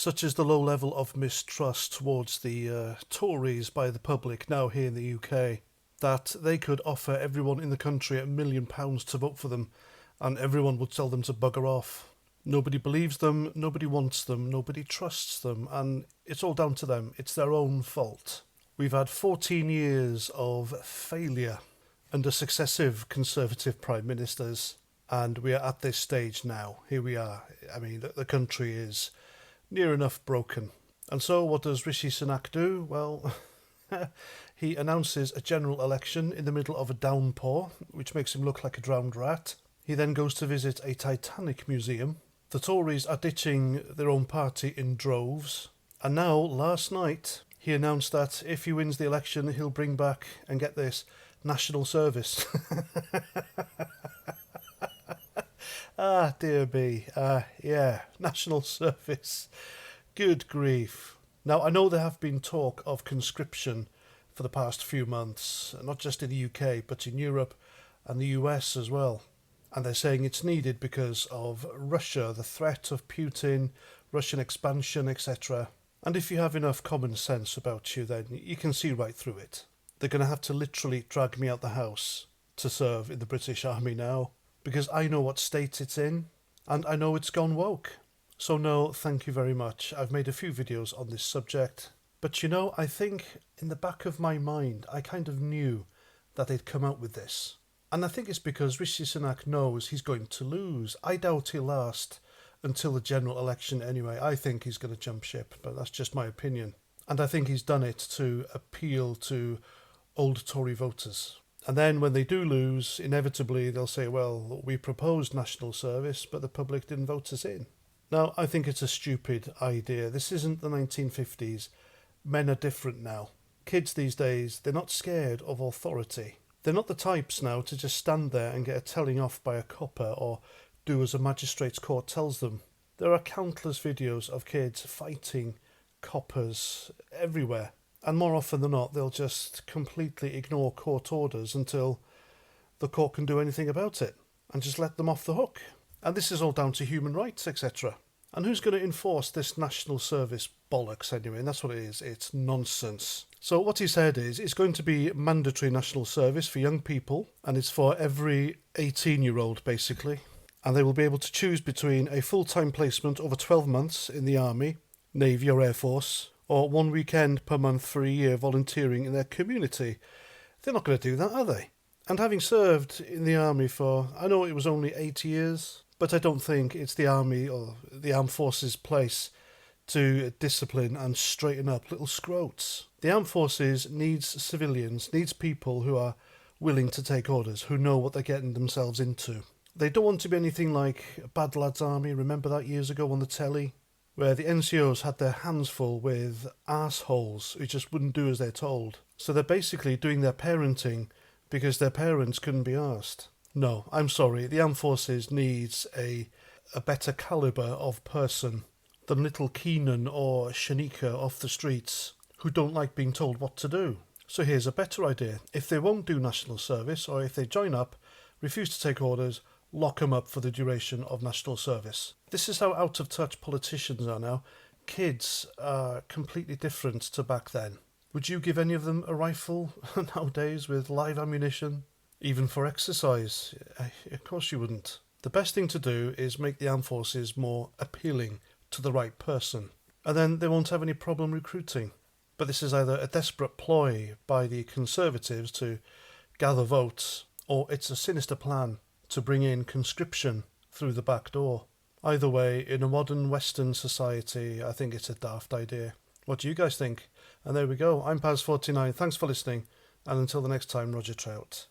Such is the low level of mistrust towards the Tories by the public now here in the UK, that they could offer everyone in the country £1 million to vote for them, and everyone would tell them to bugger off. Nobody believes them, nobody wants them, nobody trusts them, and it's all down to them. It's their own fault. We've had 14 years of failure under successive Conservative Prime Ministers, and we are at this stage now. Here we are. I mean, the country is near enough broken. And so what does Rishi Sunak do? Well, he announces a general election in the middle of a downpour, which makes him look like a drowned rat. He then goes to visit a Titanic museum. The Tories are ditching their own party in droves. And now, last night, he announced that if he wins the election, he'll bring back, and get this, national service. Ah, dear me. Yeah, national service. Good grief. Now, I know there have been talk of conscription for the past few months, not just in the UK, but in Europe and the US as well. And they're saying it's needed because of Russia, the threat of Putin, Russian expansion, etc. And if you have enough common sense about you, then you can see right through it. They're going to have to literally drag me out the house to serve in the British Army now, because I know what state it's in, and I know it's gone woke. So no, thank you very much. I've made a few videos on this subject, but you know, I think in the back of my mind, I kind of knew that they'd come out with this. And I think it's because Rishi Sunak knows he's going to lose. I doubt he'll last until the general election anyway. I think he's going to jump ship, but that's just my opinion. And I think he's done it to appeal to old Tory voters. And then when they do lose, inevitably they'll say, well, we proposed national service, but the public didn't vote us in. Now, I think it's a stupid idea. This isn't the 1950s. Men are different now. Kids these days, they're not scared of authority. They're not the types now to just stand there and get a telling off by a copper or do as a magistrate's court tells them. There are countless videos of kids fighting coppers everywhere. And more often than not, they'll just completely ignore court orders until the court can do anything about it and just let them off the hook. And this is all down to human rights, etc. And who's going to enforce this national service bollocks anyway? And that's what it is. It's nonsense. So what he said is it's going to be mandatory national service for young people, and it's for every 18-year-old basically. And they will be able to choose between a full-time placement over 12 months in the Army, Navy or Air Force, or 1 weekend per month for a year volunteering in their community. They're not going to do that, are they? And having served in the Army for, I know it was only 8 years, but I don't think it's the Army or the Armed Forces' place to discipline and straighten up little scroats. The Armed Forces needs civilians, needs people who are willing to take orders, who know what they're getting themselves into. They don't want to be anything like Bad Lads Army, remember that years ago on the telly? Where the NCOs had their hands full with arseholes who just wouldn't do as they're told. So they're basically doing their parenting because their parents couldn't be asked. No, I'm sorry, the Armed Forces needs a better calibre of person than little Keenan or Shanika off the streets who don't like being told what to do. So here's a better idea. If they won't do national service, or if they join up, refuse to take orders, lock them up for the duration of national service. This is how out of touch politicians are now. Kids are completely different to back then. Would you give any of them a rifle nowadays with live ammunition? Even for exercise? Of course you wouldn't. The best thing to do is make the armed forces more appealing to the right person, and then they won't have any problem recruiting. But this is either a desperate ploy by the Conservatives to gather votes, or it's a sinister plan to bring in conscription through the back door. Either way, in a modern Western society, I think it's a daft idea. What do you guys think? And there we go. I'm Paz49. Thanks for listening, and until the next time, Roger Trout.